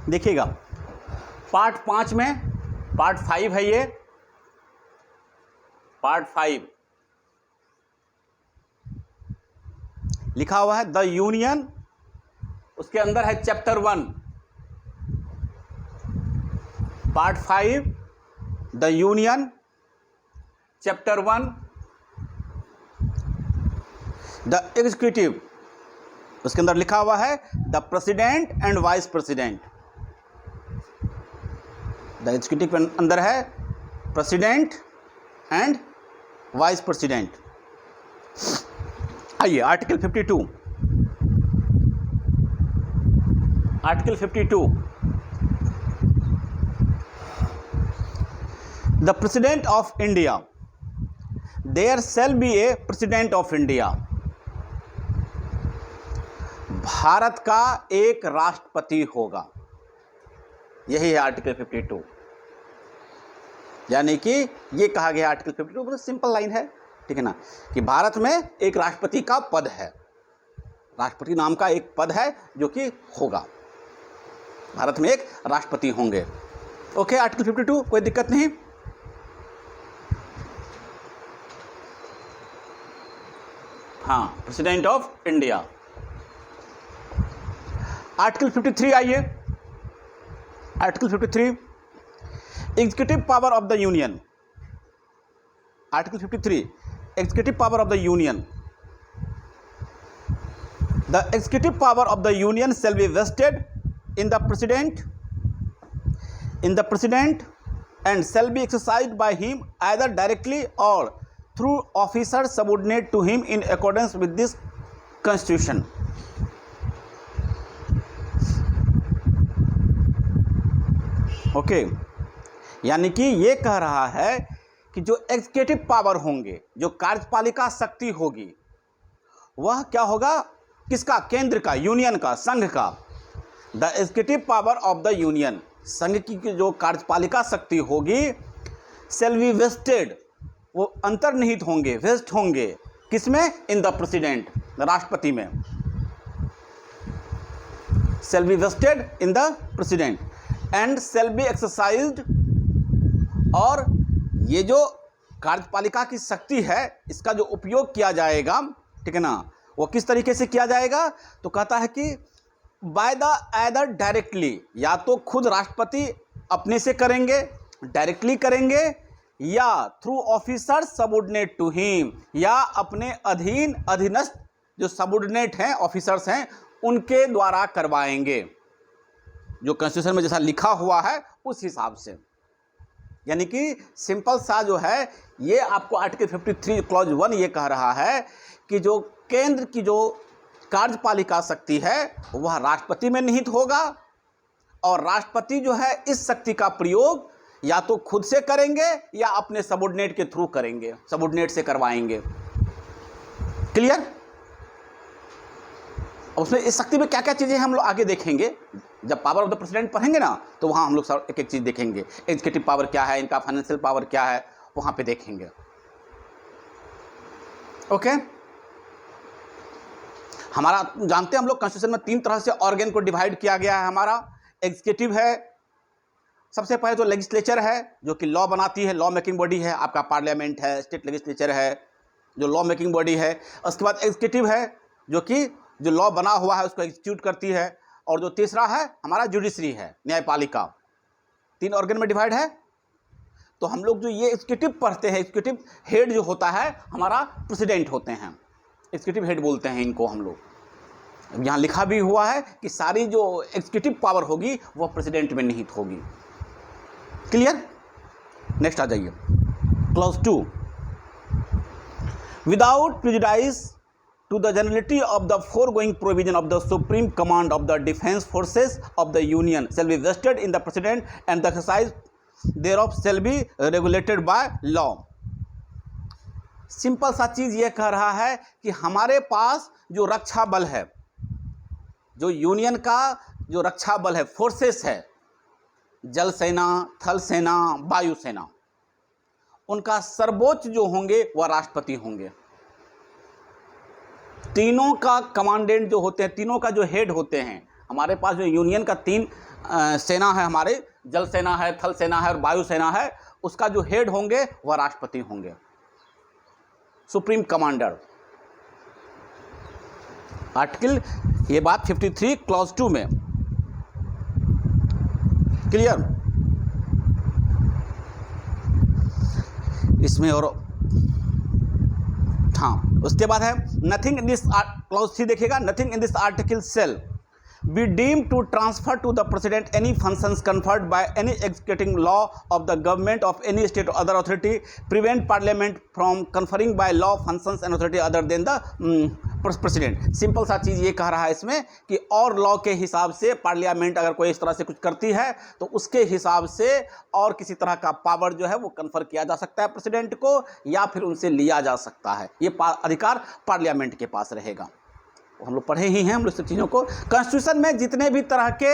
देखिएगा पार्ट 5 में, पार्ट 5 है ये, पार्ट 5 लिखा हुआ है द यूनियन, उसके अंदर है chapter 1, part 5 the union, chapter 1 the executive, उसके अंदर लिखा हुआ है the president and vice president. The executive के अंदर है प्रेसिडेंट एंड वाइस प्रेसिडेंट। आइए article 52, article 52 the president of India, there shall be a president of India. Bharat का एक राष्ट्रपति होगा, यही है आर्टिकल 52। यानी कि ये कहा गया आर्टिकल 52, बहुत सिंपल लाइन है, ठीक है ना, कि भारत में एक राष्ट्रपति का पद है, राष्ट्रपति नाम का एक पद है जो कि होगा, भारत में एक राष्ट्रपति होंगे। ओके, आर्टिकल 52 कोई दिक्कत नहीं। हाँ, प्रेसिडेंट ऑफ इंडिया। आर्टिकल 53 आइए, article 53 executive power of the union. Article 53 executive power of the union, the executive power of the union shall be vested in the president and shall be exercised by him either directly or through officers subordinate to him in accordance with this constitution। Okay, यानी कि ये कह रहा है कि जो executive power होंगे, जो कार्यपालिका शक्ति होगी, वह क्या होगा, किसका, केंद्र का, यूनियन का, संघ का। The executive power of the union, संघ की जो कार्यपालिका शक्ति होगी, शैल बी वेस्टेड, वो अंतर्निहित होंगे, वेस्ट होंगे, किसमें, इन द प्रेसिडेंट, राष्ट्रपति में, shall be vested in the president and shall be exercised. और ये जो कार्यपालिका की शक्ति है, इसका जो उपयोग किया जाएगा, ठीक है ना, वो किस तरीके से किया जाएगा, तो कहता है कि बाय द आइदर डायरेक्टली, या तो खुद राष्ट्रपति अपने से करेंगे, डायरेक्टली करेंगे, या through officer subordinate to him, या अपने अधीन, अधीनस्थ जो सबऑर्डिनेट हैं, ऑफिसर्स हैं, उनके द्वारा करवाएंगे, जो कॉन्स्टिट्यूशन में जैसा लिखा हुआ है उस हिसाब से। यानी कि सिंपल सा जो है, ये आपको आर्टिकल 53 क्लॉज 1 ये कह रहा है कि जो केंद्र की जो कार्यपालिका शक्ति है वह राष्ट्रपति में निहित होगा, और राष्ट्रपति जो है इस शक्ति का प्रयोग या तो खुद से करेंगे या अपने सबऑर्डिनेट के थ्रू करेंगे, सबऑर्डिनेट से करवाएंगे। क्लियर? उसमें इस शक्ति में क्या क्या चीज़ें हम लोग आगे देखेंगे, जब पावर ऑफ द प्रेसिडेंट पढ़ेंगे ना, तो वहाँ हम लोग एक एक चीज़ देखेंगे, एग्जीक्यूटिव पावर क्या है, इनका फाइनेंशियल पावर क्या है, वहाँ पे देखेंगे। ओके, हमारा जानते हैं हम लोग कॉन्स्टिट्यूशन में 3 तरह से ऑर्गन को डिवाइड किया गया है। हमारा एग्जीक्यूटिव है, सबसे पहले तो लेजिस्लेचर है जो कि लॉ बनाती है, लॉ मेकिंग बॉडी है, आपका पार्लियामेंट है, स्टेट लेजिस्लेचर है जो लॉ मेकिंग बॉडी है। उसके बाद एग्जीक्यूटिव है जो कि जो लॉ बना हुआ है उसको एग्जीक्यूट करती है, और जो तीसरा है हमारा जुडिशरी है, न्यायपालिका। 3 ऑर्गन में डिवाइड है। तो हम लोग जो ये एग्जीक्यूटिव पढ़ते हैं, एग्जीक्यूटिव हेड जो होता है हमारा प्रेसिडेंट होते हैं, एग्जीक्यूटिव हेड बोलते हैं इनको हम लोग। यहाँ लिखा भी हुआ है कि सारी जो एग्जीक्यूटिव पावर होगी वह प्रेसिडेंट में निहित होगी। क्लियर? नेक्स्ट आ जाइए, clause 2, without prejudice to the generality of the foregoing provision of the supreme command of the defence forces of the union shall be vested in the president and the exercise thereof shall be regulated by law. Simple सा चीज़ ये कह रहा है कि हमारे पास जो रक्षा बल है, जो यूनियन का जो रक्षा बल है, फोर्सेस है, जल सेना, थल सेना, वायु सेना, उनका सर्वोच्च जो होंगे वह राष्ट्रपति होंगे। तीनों का कमांडेंट जो होते हैं, तीनों का जो हेड होते हैं, हमारे पास जो यूनियन का 3 सेना है, हमारे जल सेना है, थल सेना है और वायु सेना है, उसका जो हेड होंगे वह राष्ट्रपति होंगे, सुप्रीम कमांडर। आर्टिकल, ये बात 53 क्लॉज 2 में क्लियर। इसमें और हाँ, उसके बाद है नथिंग इन दिस क्लॉज 3 देखिएगा, nothing in this article shall be deemed to transfer to the president any functions conferred by any executing law of the government of any state or other authority, prevent parliament from conferring by law functions and authority other than the president। Simple सा चीज़ ये कह रहा है इसमें कि और law के हिसाब से पार्लियामेंट अगर कोई इस तरह से कुछ करती है तो उसके हिसाब से और किसी तरह का पावर जो है वो कन्फर किया जा सकता है प्रेसिडेंट को, या फिर उनसे लिया जा सकता है। ये अधिकार पार्लियामेंट के पास रहेगा। हम लोग पढ़े ही हैं हम लोग सब चीज़ों को। कॉन्स्टिट्यूशन में जितने भी तरह के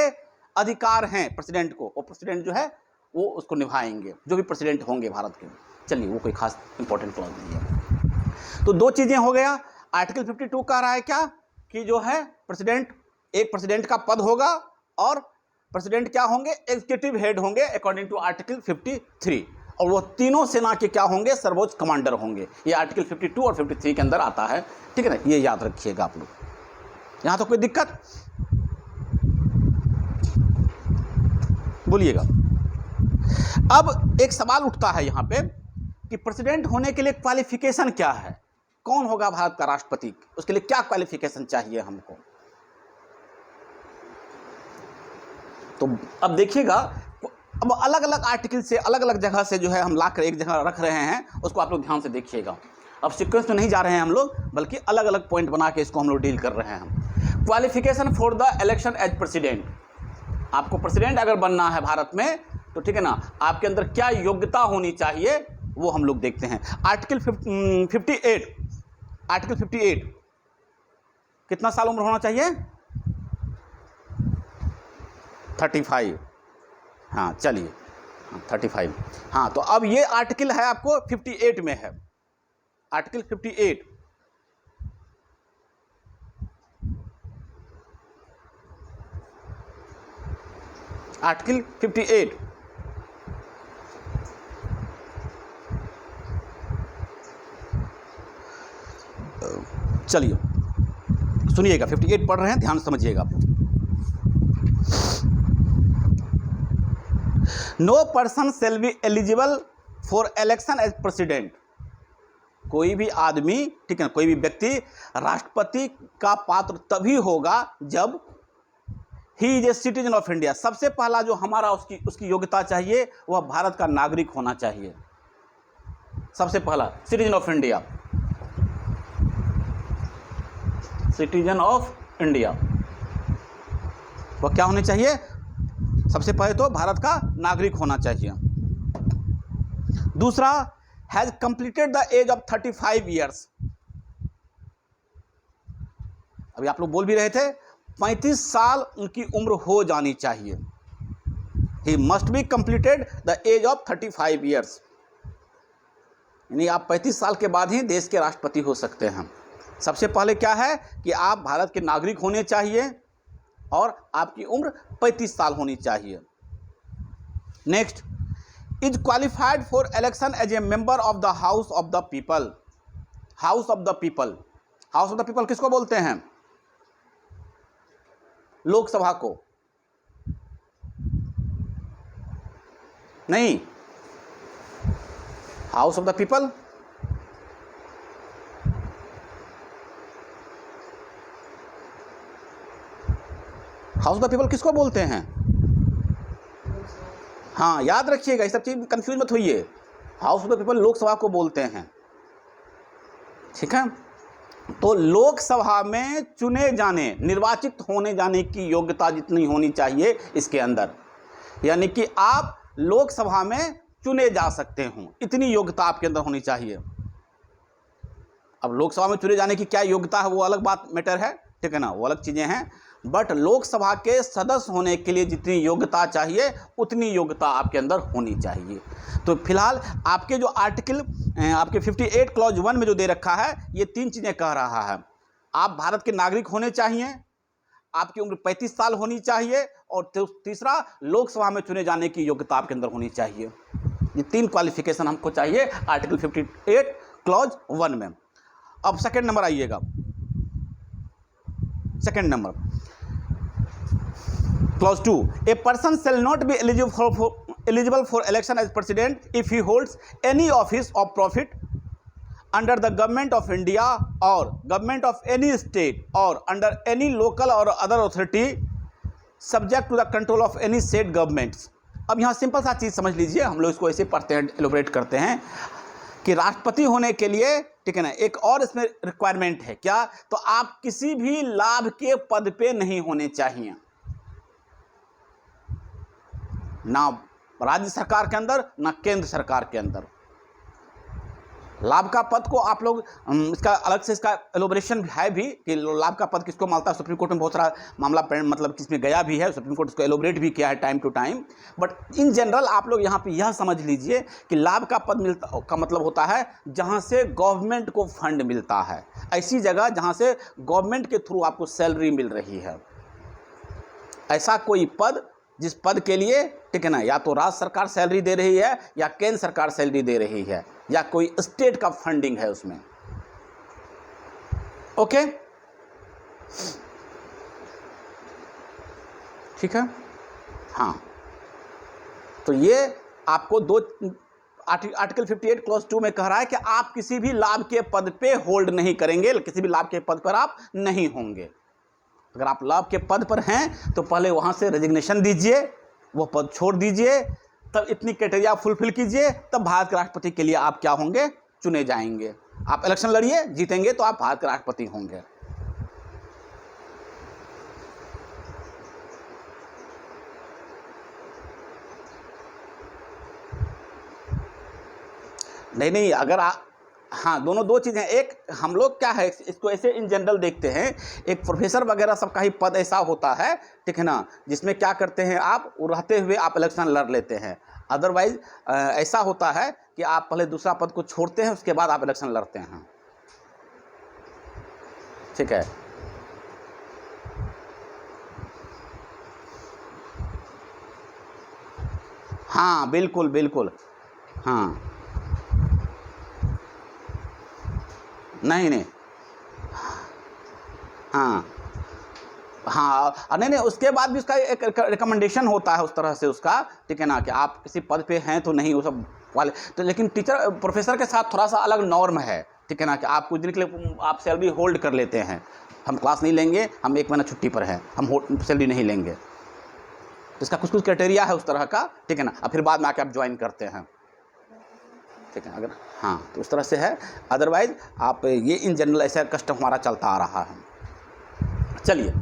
अधिकार हैं प्रेसिडेंट को, वो प्रेसिडेंट जो है वो उसको निभाएंगे, जो भी प्रेसिडेंट होंगे भारत के। चलिए, वो कोई खास इंपॉर्टेंट क्लॉज नहीं है। तो 2 चीज़ें हो गया। आर्टिकल 52 कह रहा है क्या कि जो है प्रेसिडेंट, एक प्रेसिडेंट का पद होगा और प्रेसिडेंट क्या होंगे, एग्जीक्यूटिव हेड होंगे अकॉर्डिंग टू आर्टिकल 53, और वो तीनों सेना के क्या होंगे, सर्वोच्च कमांडर होंगे। ये आर्टिकल 52 और 53 के अंदर आता है, ठीक है ना, ये याद रखिएगा आप लोग। यहां तो कोई दिक्कत बोलिएगा। अब एक सवाल उठता है यहां पे कि प्रेसिडेंट होने के लिए क्वालिफिकेशन क्या है, कौन होगा भारत का राष्ट्रपति, उसके लिए क्या क्वालिफिकेशन चाहिए हमको। तो अब देखिएगा, अब अलग अलग आर्टिकल से, अलग अलग जगह से जो है हम लाकर एक जगह रख रहे हैं, उसको आप लोग ध्यान से देखिएगा। अब सीक्वेंस में नहीं जा रहे हैं हम लोग, बल्कि अलग अलग पॉइंट बना के इसको हम लोग डील कर रहे हैं। Qualification for the election as president. आपको प्रेसिडेंट अगर बनना है भारत में तो ठीक है ना, आपके अंदर क्या योग्यता होनी चाहिए वो हम लोग देखते हैं। आर्टिकल 58, आर्टिकल 58 कितना साल उम्र होना चाहिए, 35। हाँ चलिए, 35। हाँ, तो अब ये आर्टिकल है आपको 58 में है, आर्टिकल 58। आर्टिकल 58 चलिए सुनिएगा, 58 पढ़ रहे हैं, ध्यान समझिएगा आप। No person shall be eligible for election as president. कोई भी आदमी, ठीक है ना, कोई भी व्यक्ति राष्ट्रपति का पात्र तभी होगा जब he is a citizen of India. सबसे पहला जो हमारा उसकी योग्यता चाहिए वह भारत का नागरिक होना चाहिए। सबसे पहला citizen of India, citizen of India वह क्या होने चाहिए, सबसे पहले तो भारत का नागरिक होना चाहिए। दूसरा, has completed the age of 35 years. अभी आप लोग बोल भी रहे थे 35 साल उनकी उम्र हो जानी चाहिए। He must be completed the age of 35 years, यानी आप 35 साल के बाद ही देश के राष्ट्रपति हो सकते हैं। सबसे पहले क्या है कि आप भारत के नागरिक होने चाहिए और आपकी उम्र 35 साल होनी चाहिए। Next, is qualified for election as a member of the house of the people. House of the people, house of the people किसको बोलते हैं, लोकसभा को नहीं, house of the people house of the people किसको बोलते हैं। हाँ याद रखिएगा, ये सब चीज कंफ्यूज मत होइए। House of the people Lok Sabha को बोलते हैं, ठीक है। तो लोकसभा में चुने जाने, निर्वाचित होने जाने की योग्यता जितनी होनी चाहिए इसके अंदर, यानी कि आप लोकसभा में चुने जा सकते हो, इतनी योग्यता आपके अंदर होनी चाहिए। अब लोकसभा में चुने जाने की क्या योग्यता है वो अलग बात मैटर है, ठीक है ना, वो अलग चीज़ें हैं। बट लोकसभा के सदस्य होने के लिए जितनी योग्यता चाहिए उतनी योग्यता आपके अंदर होनी चाहिए। तो फिलहाल आपके जो आर्टिकल आपके 58 क्लॉज 1 में जो दे रखा है ये 3 चीज़ें कह रहा है। आप भारत के नागरिक होने चाहिए, आपकी उम्र 35 साल होनी चाहिए, और तीसरा लोकसभा में चुने जाने की योग्यता आपके अंदर होनी चाहिए। ये 3 क्वालिफिकेशन हमको चाहिए आर्टिकल 58 क्लॉज 1 में। अब सेकंड नंबर आइएगा, second number clause 2, a person shall not be eligible for election as president if he holds any office of profit under the government of India or government of any state or under any local or other authority subject to the control of any state governments। अब यहाँ simple सा चीज़ समझ लीजिए, हम लोग इसको ऐसे पढ़ते हैं, एलोबरेट करते हैं कि राष्ट्रपति होने के लिए, ठीक है ना, एक और इसमें रिक्वायरमेंट है क्या, तो आप किसी भी लाभ के पद पे नहीं होने चाहिए, ना राज्य सरकार के अंदर ना केंद्र सरकार के अंदर। लाभ का पद को आप लोग इसका अलग से इसका एलोबरेशन है भी कि लाभ का पद किसको मानता है। सुप्रीम कोर्ट में बहुत सारा मामला मतलब किसमें गया भी है, सुप्रीम कोर्ट इसको एलोबरेट भी किया है time to time. But in general आप लोग यहाँ पे यह समझ लीजिए कि लाभ का पद मिलता का मतलब होता है जहाँ से गवर्नमेंट को फंड मिलता है, ऐसी जगह जहाँ से गवर्नमेंट के थ्रू आपको सैलरी मिल रही है। ऐसा कोई पद जिस पद के लिए, ठीक है ना, या तो राज्य सरकार सैलरी दे रही है या केंद्र सरकार सैलरी दे रही है या कोई स्टेट का फंडिंग है उसमें। ओके, ठीक है। हाँ, तो ये आपको दो आर्टिकल 58 क्लॉज 2 में कह रहा है कि आप किसी भी लाभ के पद पे होल्ड नहीं करेंगे, किसी भी लाभ के पद पर आप नहीं होंगे। अगर आप लाभ के पद पर हैं तो पहले वहाँ से रेजिग्नेशन दीजिए, वो पद छोड़ दीजिए, तब इतनी क्राइटेरिया फुलफिल कीजिए, तब भारत के राष्ट्रपति के लिए आप क्या होंगे, चुने जाएंगे। आप इलेक्शन लड़िए, जीतेंगे तो आप भारत के राष्ट्रपति होंगे। नहीं, अगर आप, हाँ, दोनों दो चीज़ें। एक हम लोग क्या है इसको ऐसे इन जनरल देखते हैं, एक प्रोफेसर वगैरह सबका ही पद ऐसा होता है, ठीक है ना, जिसमें क्या करते हैं आप रहते हुए आप इलेक्शन लड़ लेते हैं। अदरवाइज ऐसा होता है कि आप पहले दूसरा पद को छोड़ते हैं, उसके बाद आप इलेक्शन लड़ते हैं, ठीक है। हाँ, बिल्कुल बिल्कुल, हाँ, नहीं, हाँ हाँ, नहीं, उसके बाद भी उसका एक रिकमेंडेशन होता है उस तरह से उसका, ठीक है ना, कि आप किसी पद पे हैं तो नहीं, वो सब वाले तो। लेकिन टीचर प्रोफेसर के साथ थोड़ा सा अलग नॉर्म है, ठीक है ना, कि आप कुछ दिन के लिए आप सैलरी होल्ड कर लेते हैं। हम क्लास नहीं लेंगे, हम 1 महीना छुट्टी पर हैं, हम सैलरी नहीं लेंगे, तो इसका कुछ क्राइटेरिया है उस तरह का, ठीक है ना। अब फिर बाद में आके आप ज्वाइन करते हैं, ठीक है, अगर हाँ, तो उस तरह से है। अदरवाइज आप ये इन जनरल ऐसा कस्टम हमारा चलता आ रहा है। चलिए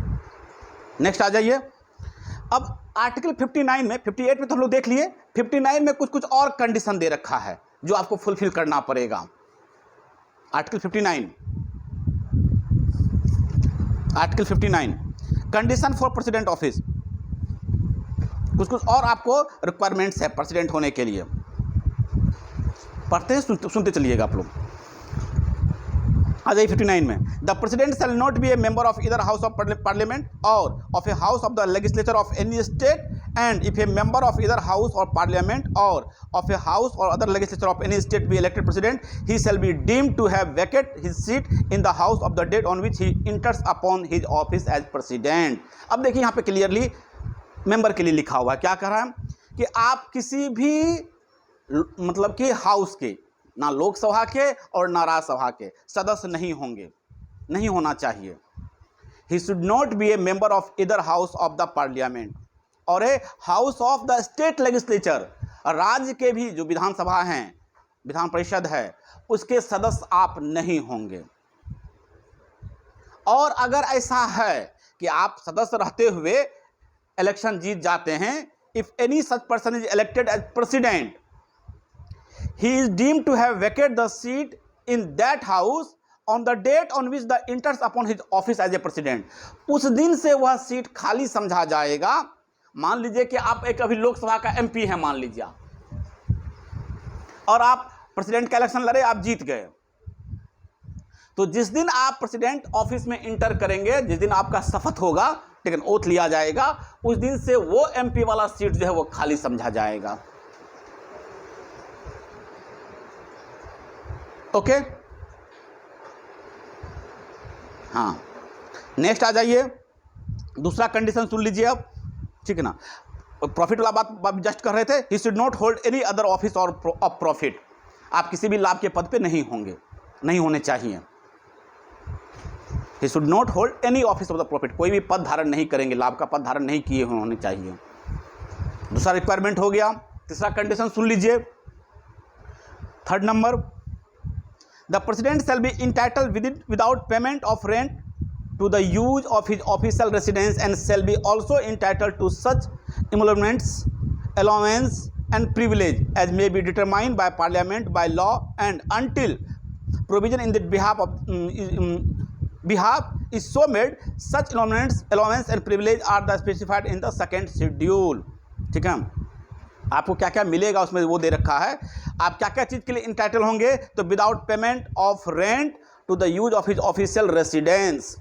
नेक्स्ट आ जाइए। अब आर्टिकल 59 में, 58 में तो हम लोग देख लिए, 59 में कुछ और कंडीशन दे रखा है जो आपको फुलफिल करना पड़ेगा। Article 59 condition for president office, कुछ और आपको रिक्वायरमेंट्स है प्रेसिडेंट होने के लिए। पढ़ते हैं, सुनते चलिएगा आप लोग। आ जाइए 59 में, the president shall not be a member of either house of parliament or of a house of the legislature of any state, and if a member of either house or parliament or of a house or other legislature of any state be elected president, he shall be deemed to have vacate his seat in the house of the date on which he enters upon his office as president. अब देखिए यहाँ पे clearly member के लिए लिखा हुआ है, क्या कह रहा है कि आप किसी भी मतलब कि हाउस के, ना लोकसभा के और ना राज्यसभा के सदस्य नहीं होंगे, नहीं होना चाहिए। He should not be a member of either house of the parliament or a house of the state legislature, राज्य के भी जो विधानसभा हैं, विधान परिषद है, उसके सदस्य आप नहीं होंगे। और अगर ऐसा है कि आप सदस्य रहते हुए इलेक्शन जीत जाते हैं, if any such person is elected as president, he is deemed to have vacated the seat in that house on the date on which the enters upon his office as a president। उस दिन से वह seat खाली समझा जाएगा। मान लीजिए कि आप एक अभी लोकसभा का एमपी हैं, मान लीजिए, और आप प्रेसिडेंट का इलेक्शन लड़े, आप जीत गए, तो जिस दिन आप प्रेसिडेंट ऑफिस में इंटर करेंगे, जिस दिन आपका शपथ होगा, ठीक है, ओथ लिया जाएगा, उस दिन से वो एमपी वाला सीट जो है वो खाली समझा जाएगा। ओके, हाँ, नेक्स्ट आ जाइए, दूसरा कंडीशन सुन लीजिए अब, ठीक है ना। प्रॉफिट वाला बात जस्ट कर रहे थे, ही should not hold any other office और ऑफ प्रॉफिट, आप किसी भी लाभ के पद पे नहीं होंगे, नहीं होने चाहिए। He should not hold any office of the profit, कोई भी पद धारण नहीं करेंगे, लाभ का पद धारण नहीं किए होने चाहिए। दूसरा रिक्वायरमेंट हो गया। तीसरा कंडीशन सुन लीजिए, third number, the president shall B entitled without payment of rent to the use of his official residence and shall be also entitled to such emoluments, allowance and privilege as may be determined by parliament by law and until provision in the behalf is so made, such emoluments, allowance and privilege are the specified in the second schedule। ठीक है, आपको क्या क्या मिलेगा उसमें वो दे रखा है, आप क्या क्या चीज़ के लिए इंटाइटल होंगे। तो without payment of rent to the use of his official residence,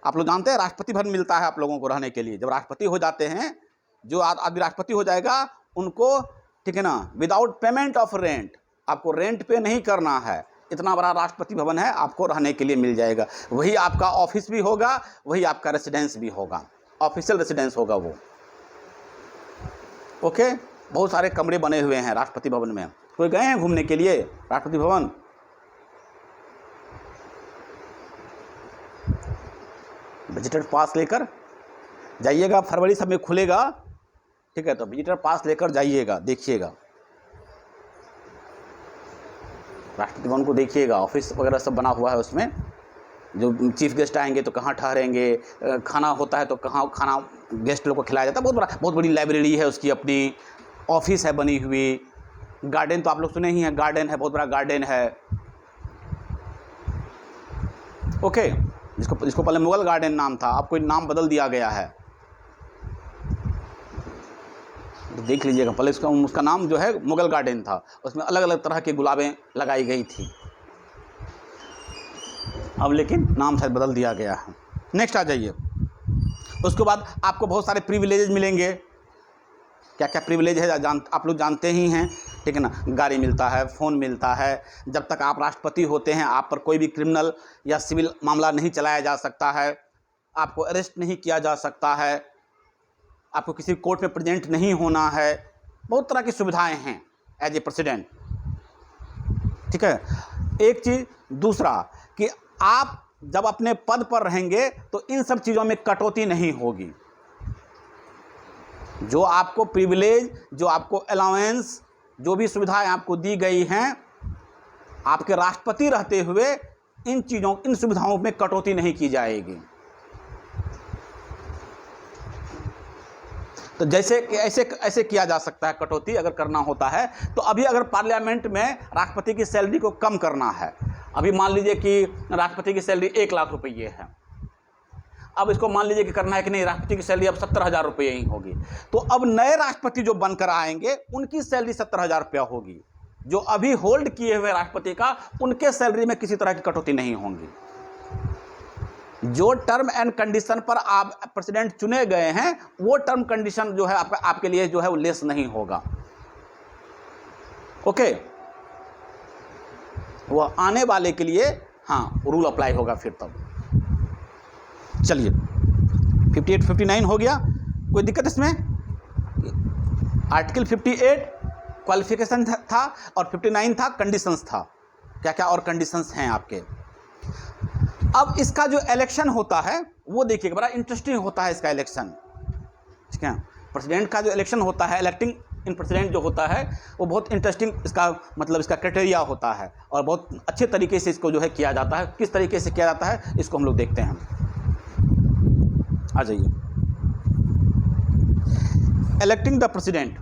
आप लोग जानते हैं राष्ट्रपति भवन मिलता है आप लोगों को रहने के लिए, जब राष्ट्रपति हो जाते हैं, जो आदमी राष्ट्रपति हो जाएगा उनको, ठीक है ना, विदाउट पेमेंट ऑफ रेंट, आपको रेंट पे नहीं करना है, इतना बड़ा राष्ट्रपति भवन है, आपको रहने के लिए मिल जाएगा। वही आपका ऑफिस भी होगा, वही आपका रेसिडेंस भी होगा, ऑफिशियल रेसिडेंस होगा वो। ओके, बहुत सारे कमरे बने हुए हैं राष्ट्रपति भवन में, कोई गए हैं घूमने के लिए राष्ट्रपति भवन? विजिटर पास लेकर जाइएगा, फरवरी सब में खुलेगा, ठीक है, तो विजिटर पास लेकर जाइएगा, देखिएगा राष्ट्रपति भवन को, देखिएगा ऑफिस वगैरह सब बना हुआ है उसमें, जो चीफ गेस्ट आएंगे तो कहाँ ठहरेंगे, खाना होता है तो कहाँ खाना गेस्ट लोग को खिलाया जाता है, बहुत बड़ी लाइब्रेरी है उसकी अपनी, ऑफिस है बनी हुई, गार्डन तो आप लोग सुने ही हैं, गार्डन है, बहुत बड़ा गार्डन है। ओके, जिसको पहले मुगल गार्डन नाम था, अब कोई नाम बदल दिया गया है, तो देख लीजिएगा, पहले उसका नाम जो है मुगल गार्डन था, उसमें अलग अलग तरह की गुलाबें लगाई गई थी, अब लेकिन नाम शायद बदल दिया गया है। नेक्स्ट आ जाइए, उसके बाद आपको बहुत सारे प्रिविलेजेस मिलेंगे। क्या क्या प्रिविलेज है आप लोग जानते ही हैं, ठीक है ना, गाड़ी मिलता है, फ़ोन मिलता है, जब तक आप राष्ट्रपति होते हैं आप पर कोई भी क्रिमिनल या सिविल मामला नहीं चलाया जा सकता है, आपको अरेस्ट नहीं किया जा सकता है, आपको किसी कोर्ट में प्रेजेंट नहीं होना है, बहुत तरह की सुविधाएं हैं एज ए प्रेसिडेंट। ठीक है, एक चीज़, दूसरा कि आप जब अपने पद पर रहेंगे तो इन सब चीज़ों में कटौती नहीं होगी, जो आपको प्रिविलेज, जो आपको अलाउंस, जो भी सुविधाएं आपको दी गई हैं, आपके राष्ट्रपति रहते हुए इन चीज़ों, इन सुविधाओं में कटौती नहीं की जाएगी। तो जैसे ऐसे किया जा सकता है कटौती अगर करना होता है, तो अभी अगर पार्लियामेंट में राष्ट्रपति की सैलरी को कम करना है, अभी मान लीजिए कि राष्ट्रपति की सैलरी 1 लाख रुपये है, अब इसको मान लीजिए कि करना है कि नहीं, राष्ट्रपति की सैलरी अब 70,000 रुपये ही होगी, तो अब नए राष्ट्रपति जो बनकर आएंगे उनकी सैलरी 70,000 रुपया होगी, जो अभी होल्ड किए हुए राष्ट्रपति का, उनके सैलरी में किसी तरह की कटौती नहीं होगी। जो टर्म एंड कंडीशन पर आप प्रेसिडेंट चुने गए हैं, वो टर्म कंडीशन जो है आपके लिए जो है वो लेस नहीं होगा। ओके, वो आने वाले के लिए हाँ रूल अप्लाई होगा फिर तब। चलिए 58 59 हो गया, कोई दिक्कत इसमें? आर्टिकल 58 क्वालिफिकेशन था और 59 था कंडीशंस था, क्या क्या और कंडीशंस हैं आपके। अब इसका जो इलेक्शन होता है वो देखिएगा, बड़ा इंटरेस्टिंग होता है इसका इलेक्शन। ठीक है, प्रेसिडेंट का जो इलेक्शन होता है, इलेक्टिंग इन प्रेसिडेंट जो होता है वो बहुत इंटरेस्टिंग, इसका मतलब इसका क्राइटेरिया होता है और बहुत अच्छे तरीके से इसको जो है किया जाता है। किस तरीके से किया जाता है इसको हम लोग देखते हैं। आ जाइए, इलेक्टिंग द प्रेसिडेंट।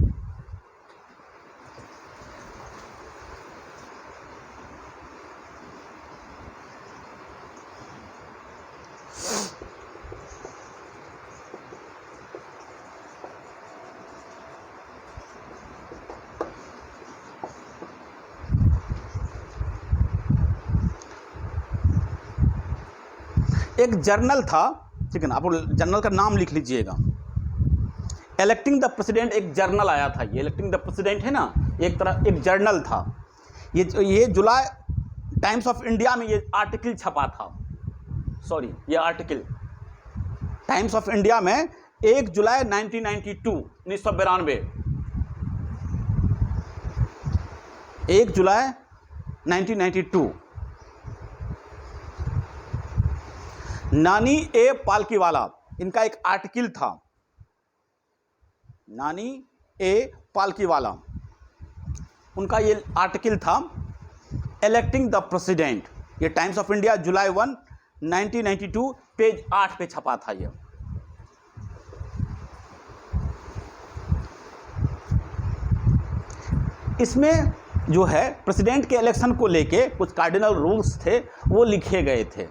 एक जर्नल था ठीक है ना, आप जर्नल का नाम लिख लीजिएगा। इलेक्टिंग द प्रेसिडेंट एक जर्नल आया था, ये इलेक्टिंग द प्रेसिडेंट है ना, एक तरह एक जर्नल था। ये जुलाई टाइम्स ऑफ इंडिया में ये आर्टिकल छपा था, सॉरी ये आर्टिकल टाइम्स ऑफ इंडिया में 1 जुलाई 1992 1 जुलाई 1992 नानी ए पालकीवाला, इनका एक आर्टिकल था, नानी ए पालकीवाला, उनका ये आर्टिकल था इलेक्टिंग द प्रेसिडेंट। ये times of India July 1 1992 page 8 पे छपा था। ये इसमें जो है प्रेसिडेंट के इलेक्शन को लेके कुछ कार्डिनल रूल्स थे, वो लिखे गए थे।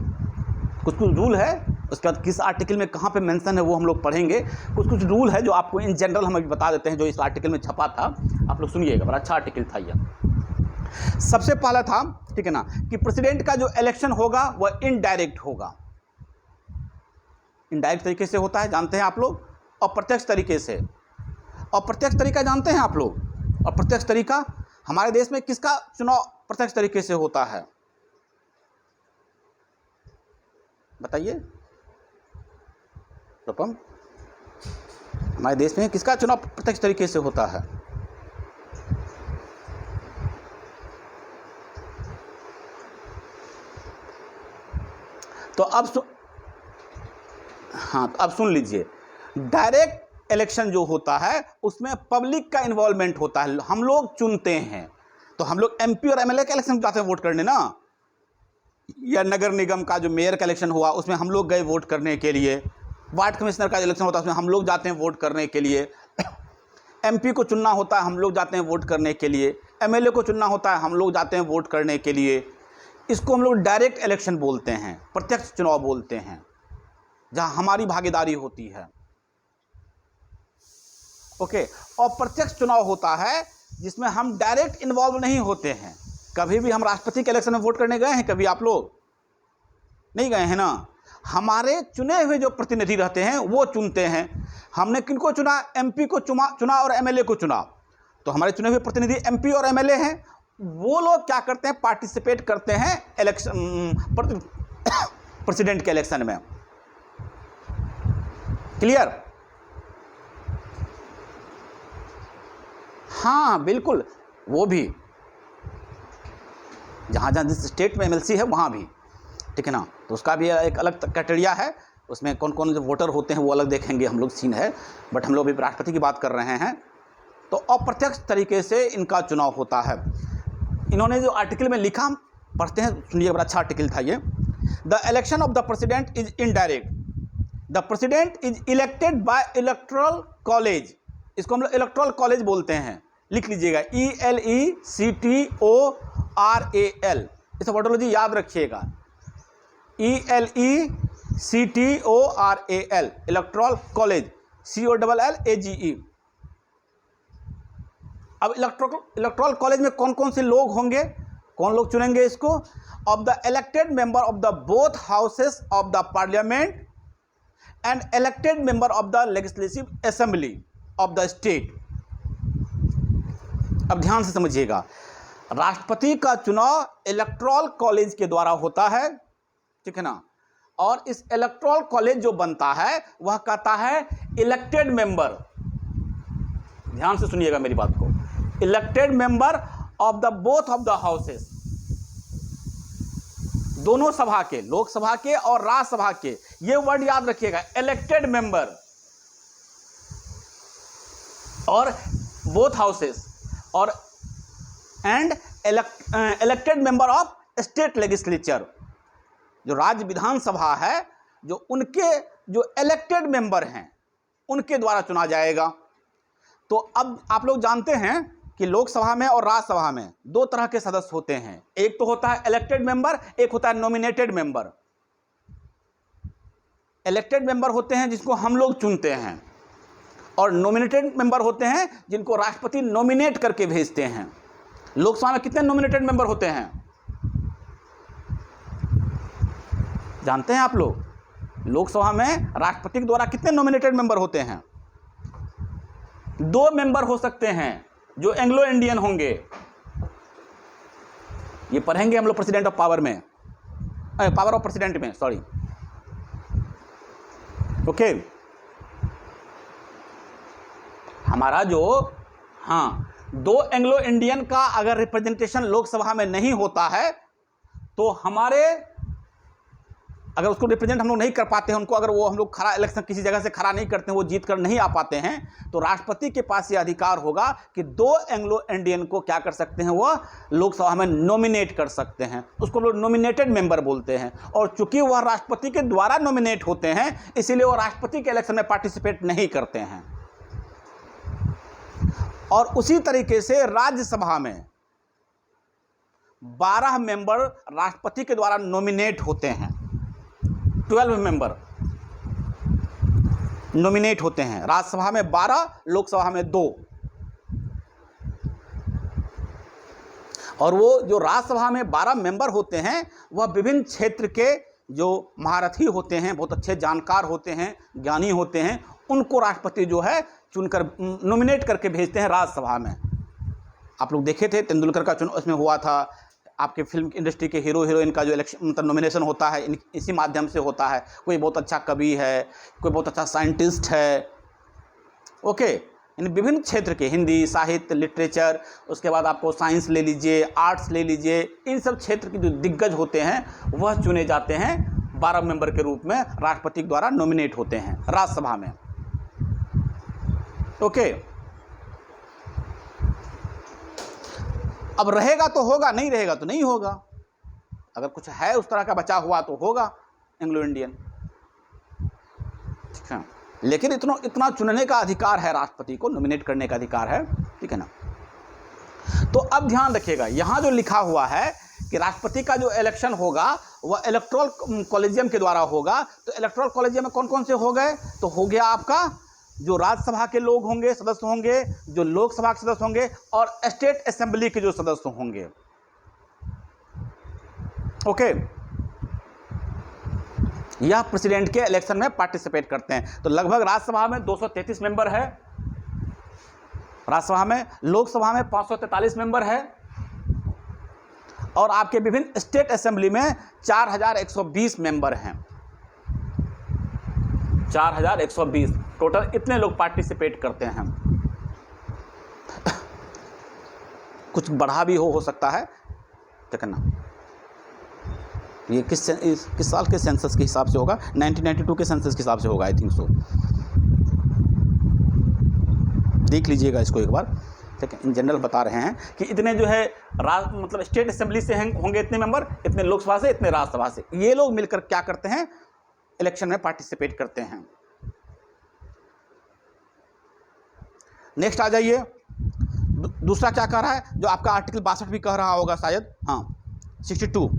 कुछ रूल है, उसके बाद किस आर्टिकल में कहाँ पे मेंशन है वो हम लोग पढ़ेंगे। कुछ रूल है जो आपको इन जनरल हम अभी बता देते हैं, जो इस आर्टिकल में छपा था, आप लोग सुनिएगा, बड़ा अच्छा आर्टिकल था यह। सबसे पहला था, ठीक है ना, कि प्रेसिडेंट का जो इलेक्शन होगा वह इनडायरेक्ट होगा। इनडायरेक्ट तरीके से होता है, जानते हैं आप लोग, और प्रत्यक्ष तरीके से। और प्रत्यक्ष तरीका जानते हैं आप लोग, और प्रत्यक्ष तरीका हमारे देश में किसका चुनाव प्रत्यक्ष तरीके से होता है, बताइए रूपम, हमारे देश में किसका चुनाव प्रत्यक्ष तरीके से होता है? तो अब अब सुन लीजिए, डायरेक्ट इलेक्शन जो होता है उसमें पब्लिक का इन्वॉल्वमेंट होता है, हम लोग चुनते हैं। तो हम लोग एमपी और एमएलए का इलेक्शन जाते हैं वोट करने ना, या नगर निगम का जो मेयर का इलेक्शन हुआ उसमें हम लोग गए वोट करने के लिए, वार्ड कमिश्नर का इलेक्शन होता है उसमें हम लोग जाते हैं वोट करने के लिए, एमपी को चुनना होता है हम लोग जाते हैं वोट करने के लिए, एमएलए को चुनना होता है हम लोग जाते हैं वोट करने के लिए। इसको हम लोग डायरेक्ट इलेक्शन बोलते हैं, प्रत्यक्ष चुनाव बोलते हैं, जहां हमारी भागीदारी होती है। ओके, और प्रत्यक्ष चुनाव होता है जिसमें हम डायरेक्ट इन्वॉल्व नहीं होते हैं। कभी भी हम राष्ट्रपति के इलेक्शन में वोट करने गए हैं? कभी आप लोग नहीं गए हैं ना। हमारे चुने हुए जो प्रतिनिधि रहते हैं वो चुनते हैं। हमने किनको चुना? एमपी को चुना और एमएलए को चुना। तो हमारे चुने हुए प्रतिनिधि एमपी और एमएलए हैं। वो लोग क्या करते हैं? पार्टिसिपेट करते हैं इलेक्शन प्रेसिडेंट के इलेक्शन में। क्लियर? हाँ बिल्कुल, वो भी जहाँ जहाँ जिस स्टेट में एमएलसी है वहाँ भी, ठीक है ना। तो उसका भी एक अलग क्राइटेरिया है, उसमें कौन कौन जो वोटर होते हैं वो अलग देखेंगे हम लोग, सीन है। बट हम लोग अभी राष्ट्रपति की बात कर रहे हैं। तो अप्रत्यक्ष तरीके से इनका चुनाव होता है। इन्होंने जो आर्टिकल में लिखा, पढ़ते हैं, सुनिए, बड़ा अच्छा आर्टिकल था ये। The election of the president is indirect. The president is elected by electoral college. इसको हम लोग इलेक्टोरल कॉलेज बोलते हैं, लिख लीजिएगा, ELECTORAL। इस वर्डोलॉजी याद रखिएगा, ELECTORAL, इलेक्टोरल कॉलेज, COLLAGE। अब इलेक्टोरल कॉलेज में कौन कौन से लोग होंगे, कौन लोग चुनेंगे इसको? Of the elected member of the both houses of the parliament and elected member of the legislative assembly of the state. अब ध्यान से समझिएगा, राष्ट्रपति का चुनाव इलेक्टोरल कॉलेज के द्वारा होता है, ठीक है ना। और इस इलेक्टोरल कॉलेज जो बनता है वह कहता है इलेक्टेड मेंबर, ध्यान से सुनिएगा मेरी बात को, elected member of the both of the houses, दोनों सभा के, लोकसभा के और राज्यसभा के, ये वर्ड याद रखिएगा, इलेक्टेड मेंबर और बोथ हाउसेस और and elected member of state legislature. जो राज्य विधानसभा है, जो उनके जो इलेक्टेड मेंबर हैं उनके द्वारा चुना जाएगा। तो अब आप लोग जानते हैं कि लोकसभा में और राज्यसभा में दो तरह के सदस्य होते हैं, एक तो होता है इलेक्टेड मेंबर, एक होता है नॉमिनेटेड मेंबर। इलेक्टेड मेंबर होते हैं जिसको हम लोग चुनते हैं, और नॉमिनेटेड मेंबर होते हैं जिनको राष्ट्रपति नॉमिनेट करके भेजते हैं। लोकसभा में कितने नॉमिनेटेड मेंबर होते हैं जानते हैं आप लोग? लोकसभा में राष्ट्रपति के द्वारा कितने नॉमिनेटेड मेंबर होते हैं? 2 मेंबर हो सकते हैं जो एंग्लो इंडियन होंगे। ये पढ़ेंगे हम लोग प्रेसिडेंट ऑफ पावर में, पावर ऑफ प्रेसिडेंट में, सॉरी। ओके, हमारा जो 2 एंग्लो इंडियन का अगर रिप्रेजेंटेशन लोकसभा में नहीं होता है तो हमारे, अगर उसको रिप्रेजेंट हम लोग नहीं कर पाते हैं, उनको अगर वो हम लोग खड़ा इलेक्शन किसी जगह से खड़ा नहीं करते हैं, वो जीत कर नहीं आ पाते हैं, तो राष्ट्रपति के पास ये अधिकार होगा कि 2 एंग्लो इंडियन को क्या कर सकते हैं, वो लोकसभा में नॉमिनेट कर सकते हैं। उसको लोग नॉमिनेटेड मेंबर बोलते हैं। और चूंकि वह राष्ट्रपति के द्वारा नॉमिनेट होते हैं, इसीलिए वो राष्ट्रपति के इलेक्शन में पार्टिसिपेट नहीं करते हैं। और उसी तरीके से राज्यसभा में 12 मेंबर राष्ट्रपति के द्वारा नॉमिनेट होते हैं। 12 मेंबर नॉमिनेट होते हैं। राज्यसभा में 12, लोकसभा में 2। और वो जो राज्यसभा में 12 मेंबर होते हैं, वह विभिन्न क्षेत्र के जो महारथी होते हैं, बहुत अच्छे जानकार होते हैं, ज्ञानी होते हैं, उनको राष्ट्रपति जो है चुनकर नॉमिनेट करके भेजते हैं राज्यसभा में। आप लोग देखे थे तेंदुलकर का चुनाव उसमें हुआ था। आपके फिल्म इंडस्ट्री के हीरो हीरोइन का जो इलेक्शन मतलब नॉमिनेशन होता है, इसी माध्यम से होता है। कोई बहुत अच्छा कवि है, कोई बहुत अच्छा साइंटिस्ट है, ओके, इन विभिन्न क्षेत्र के, हिंदी, साहित्य, लिटरेचर, उसके बाद आपको साइंस ले लीजिए, आर्ट्स ले लीजिए, इन सब क्षेत्र के जो दिग्गज होते हैं वह चुने जाते हैं 12 मेंबर के रूप में, राष्ट्रपति द्वारा नॉमिनेट होते हैं राज्यसभा में। ओके, अब रहेगा तो होगा, नहीं रहेगा तो नहीं होगा। अगर कुछ है उस तरह का बचा हुआ तो होगा एंग्लो इंडियन, ठीक है। लेकिन इतना चुनने का अधिकार है राष्ट्रपति को, नॉमिनेट करने का अधिकार है, ठीक है ना। तो अब ध्यान रखिएगा, यहां जो लिखा हुआ है कि राष्ट्रपति का जो इलेक्शन होगा वह इलेक्टोरल कॉलेजियम के द्वारा होगा। तो इलेक्टोरल कॉलेजियम में कौन कौन से हो गए? तो हो गया आपका जो राज्यसभा के लोग होंगे, सदस्य होंगे, जो लोकसभा के सदस्य होंगे, और स्टेट असेंबली के जो सदस्य होंगे। ओके, यह प्रेसिडेंट के इलेक्शन में पार्टिसिपेट करते हैं। तो लगभग राज्यसभा में 233 मेंबर है, राज्यसभा में, लोकसभा में 543 मेंबर है, और आपके विभिन्न स्टेट असेंबली में 4120 मेंबर हैं। 4120 टोटल इतने लोग पार्टिसिपेट करते हैं। कुछ बढ़ा भी हो सकता है, ठीक है ना। ये किस साल के सेंसस के हिसाब से होगा? 1992 के सेंसस के हिसाब से होगा, आई थिंक सो। देख लीजिएगा इसको एक बार, ठीक है। इन जनरल बता रहे हैं कि इतने जो है मतलब स्टेट असेंबली से होंगे इतने मेंबर, इतने लोकसभा से, इतने राज्यसभा से। ये लोग मिलकर क्या करते हैं? इलेक्शन में पार्टिसिपेट करते हैं। नेक्स्ट आ जाइए, दूसरा क्या कह रहा है, जो आपका आर्टिकल 62 भी कह रहा होगा शायद, 62।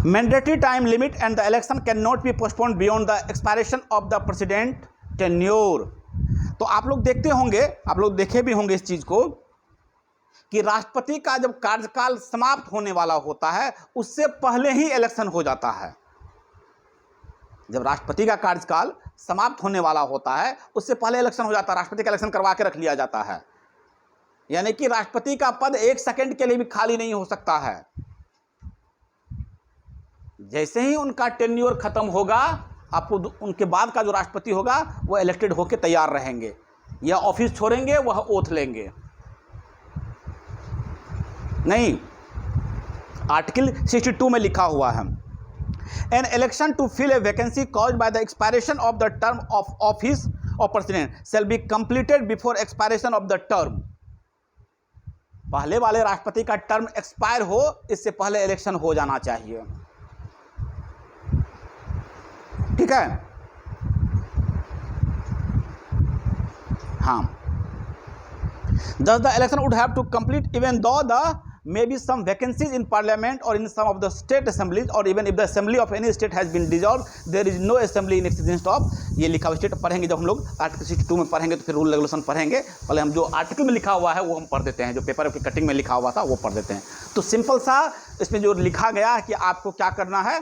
Mandatory time limit and the election can not be postponed beyond the expiration of the president tenure. तो आप लोग देखते होंगे, आप लोग देखे भी होंगे इस चीज को, कि राष्ट्रपति का जब कार्यकाल समाप्त होने वाला होता है उससे पहले ही इलेक्शन हो जाता है। जब राष्ट्रपति का कार्यकाल समाप्त होने वाला होता है उससे पहले इलेक्शन हो जाता है, राष्ट्रपति का इलेक्शन करवा के रख लिया जाता है। यानी कि राष्ट्रपति का पद 1 सेकंड के लिए भी खाली नहीं हो सकता है। जैसे ही उनका टेन्योर खत्म होगा, आपको उनके बाद का जो राष्ट्रपति होगा वह इलेक्टेड होकर तैयार रहेंगे, या ऑफिस छोड़ेंगे, वह ओथ लेंगे। नहीं, आर्टिकल 62 में लिखा हुआ है, an election to fill a vacancy caused by the expiration of the term of office of president shall be completed before expiration of the term. पहले वाले राष्ट्रपति का टर्म एक्सपायर हो, इससे पहले इलेक्शन हो जाना चाहिए, ठीक है। हाँ, thus the election would have to complete even though the may be some vacancies in parliament or in some of the state assemblies, or even if the assembly of any state has been dissolved, there is no assembly in existence of, ये लिखा हुआ state पढ़ेंगे जब हम लोग article 62 में पढ़ेंगे तो फिर रूल रेगुलेशन पढ़ेंगे। पहले हम जो आर्टिकल में लिखा हुआ है वो हम पढ़ देते हैं, जो पेपर की कटिंग में लिखा हुआ था वो पढ़ देते हैं। तो सिंपल सा इसमें जो लिखा गया है कि आपको क्या करना है,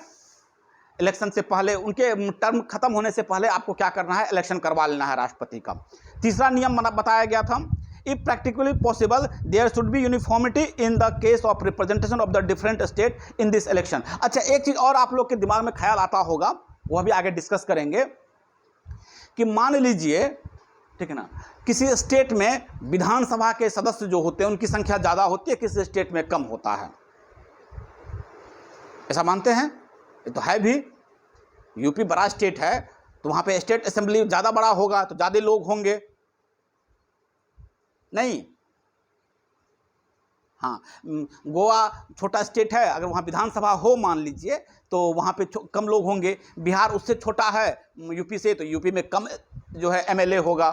इलेक्शन से पहले, उनके टर्म खत्म होने से पहले आपको क्या करना है, इलेक्शन करवा लेना है राष्ट्रपति का। तीसरा नियम बताया गया था, if practically possible there should be uniformity in the case of representation of the different state in this election. अच्छा, एक चीज़ और आप लोग के दिमाग में ख्याल आता होगा, वह भी आगे डिस्कस करेंगे, कि मान लीजिए, ठीक है ना, किसी स्टेट में विधानसभा के सदस्य जो होते हैं उनकी संख्या ज़्यादा होती है, किसी स्टेट में कम होता है, ऐसा मानते हैं? ये तो है भी, यूपी बड़ा स्टेट है तो वहाँ पे स्टेट असेंबली ज़्यादा बड़ा होगा तो ज़्यादा लोग होंगे, नहीं? हाँ, गोवा छोटा स्टेट है, अगर वहाँ विधानसभा हो मान लीजिए तो वहाँ पे कम लोग होंगे। बिहार उससे छोटा है यूपी से, तो यूपी में कम जो है एमएलए होगा।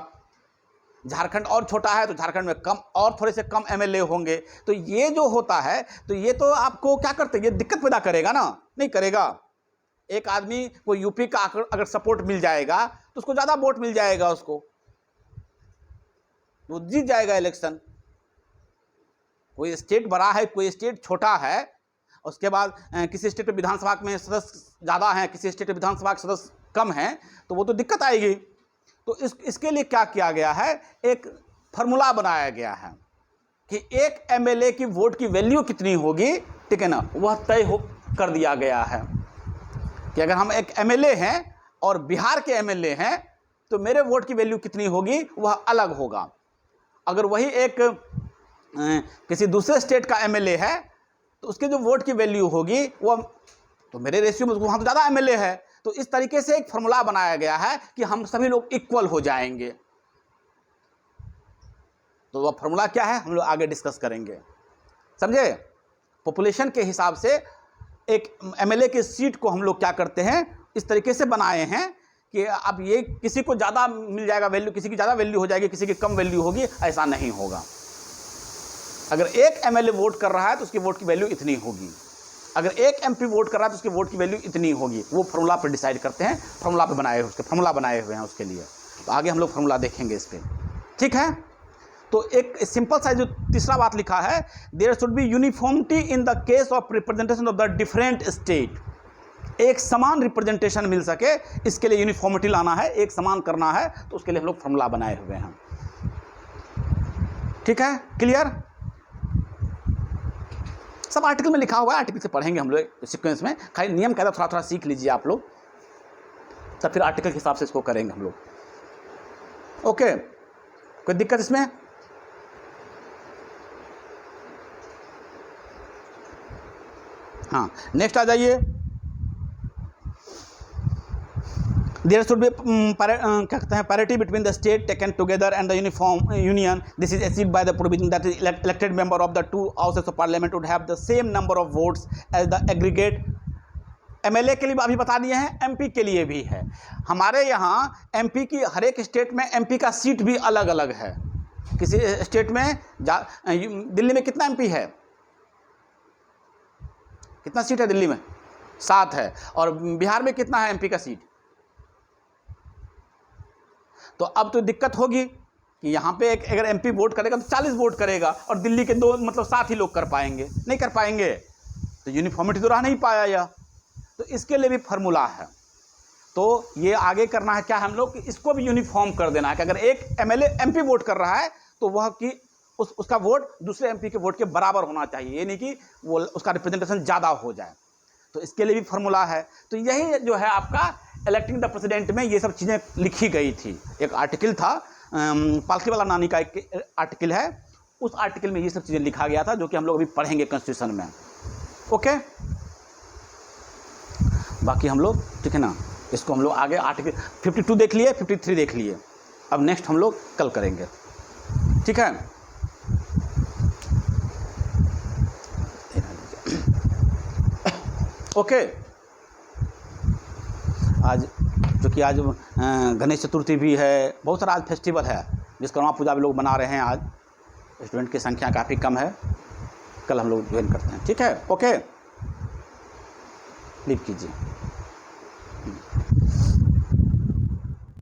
झारखंड और छोटा है तो झारखंड में कम, और थोड़े से कम एमएलए होंगे। तो ये जो होता है तो ये तो आपको क्या करते, ये दिक्कत पैदा करेगा ना? नहीं करेगा। एक आदमी को यूपी का अगर सपोर्ट मिल जाएगा तो उसको ज़्यादा वोट मिल जाएगा, उसको वो जीत जाएगा इलेक्शन। कोई स्टेट बड़ा है, कोई स्टेट छोटा है, उसके बाद किसी स्टेट में विधानसभा में सदस्य ज़्यादा हैं, किसी स्टेट में विधानसभा के सदस्य कम हैं, तो वो तो दिक्कत आएगी। तो इसके लिए क्या किया गया है, एक फार्मूला बनाया गया है कि एक एमएलए की वोट की वैल्यू कितनी होगी, ठीक है ना, वह तय कर दिया गया है कि अगर हम एक एमएलए हैं और बिहार के एमएलए हैं तो मेरे वोट की वैल्यू कितनी होगी, वह अलग होगा। अगर वही एक किसी दूसरे स्टेट का एमएलए है तो उसके जो वोट की वैल्यू होगी वह तो मेरे रेशियो में वहाँ तो ज़्यादा एमएलए है। तो इस तरीके से एक फार्मूला बनाया गया है कि हम सभी लोग इक्वल हो जाएंगे। तो वह फार्मूला क्या है हम लोग आगे डिस्कस करेंगे, समझे? पॉपुलेशन के हिसाब से एक एमएलए की सीट को हम लोग क्या करते हैं, इस तरीके से बनाए हैं कि अब ये किसी को ज़्यादा मिल जाएगा वैल्यू, किसी की ज़्यादा वैल्यू हो जाएगी, किसी की कम वैल्यू होगी, ऐसा नहीं होगा। अगर एक एमएलए वोट कर रहा है तो उसकी वोट की वैल्यू इतनी होगी, अगर एक एमपी वोट कर रहा है तो उसकी वोट की वैल्यू इतनी होगी। वो फार्मूला पर डिसाइड करते हैं, फार्मूला पे बनाए उसके फार्मूला बनाए हुए हैं उसके लिए। तो आगे हम लोग फार्मूला देखेंगे इस पर, ठीक है? तो एक सिंपल सा जो तीसरा बात लिखा है, there should be uniformity in the case of representation of the different state. एक समान रिप्रेजेंटेशन मिल सके, इसके लिए यूनिफॉर्मिटी लाना है, एक समान करना है, तो उसके लिए हम लोग फार्मूला बनाए हुए हैं, ठीक है? क्लियर? सब आर्टिकल में लिखा हुआ है, आर्टिकल से पढ़ेंगे हम लोग सीक्वेंस में। खाली नियम कहता थोड़ा थोड़ा सीख लीजिए आप लोग, तब फिर आर्टिकल के हिसाब से इसको करेंगे हम लोग। ओके, कोई दिक्कत इसमें? हाँ, नेक्स्ट आ जाइए। There should be क्या कहते हैं, parity between the state taken together and the uniform union. This is achieved by the provision that the elected member of the two houses of parliament would have the same number of votes as the aggregate. MLA के लिए अभी बता दिए हैं, MP के लिए भी है। हमारे यहाँ एमपी की हर एक स्टेट में एमपी का सीट भी अलग अलग है। किसी स्टेट में दिल्ली में कितना एमपी है, कितना सीट है दिल्ली में? 7 है। और बिहार में कितना है एमपी का सीट? तो अब तो दिक्कत होगी कि यहाँ पे एक अगर एमपी वोट करेगा तो 40 वोट करेगा और दिल्ली के 2 मतलब 7 ही लोग कर पाएंगे, नहीं कर पाएंगे, तो यूनिफॉर्मिटी तो रह नहीं पाया यह। तो इसके लिए भी फार्मूला है। तो ये आगे करना है क्या हम लोग कि इसको भी यूनिफॉर्म कर देना है कि अगर एक एमएलए एमपी वोट कर रहा है तो वह कि उसका वोट दूसरे एमपी के वोट के बराबर होना चाहिए, ये नहीं कि वो उसका रिप्रेजेंटेशन ज़्यादा हो जाए। तो इसके लिए भी फार्मूला है। तो यही जो है आपका इलेक्टिंग द प्रेसिडेंट में ये सब चीज़ें लिखी गई थी। एक आर्टिकल था, पालखीवाला नानी का एक आर्टिकल है, उस आर्टिकल में ये सब चीज़ें लिखा गया था जो कि हम लोग अभी पढ़ेंगे कॉन्स्टिट्यूशन में। ओके, बाकी हम लोग, ठीक है ना, इसको हम लोग आगे आर्टिकल 52 देख लिए, 53 देख लिए, अब नेक्स्ट हम लोग कल करेंगे, ठीक है? ओके, आज चूँकि आज गणेश चतुर्थी भी है, बहुत सारा आज फेस्टिवल है, विश्वकर्मा पूजा भी लोग मना रहे हैं। आज स्टूडेंट की संख्या काफ़ी कम है, कल हम लोग ज्वाइन करते हैं, ठीक है, ओके, लीव कीजिए।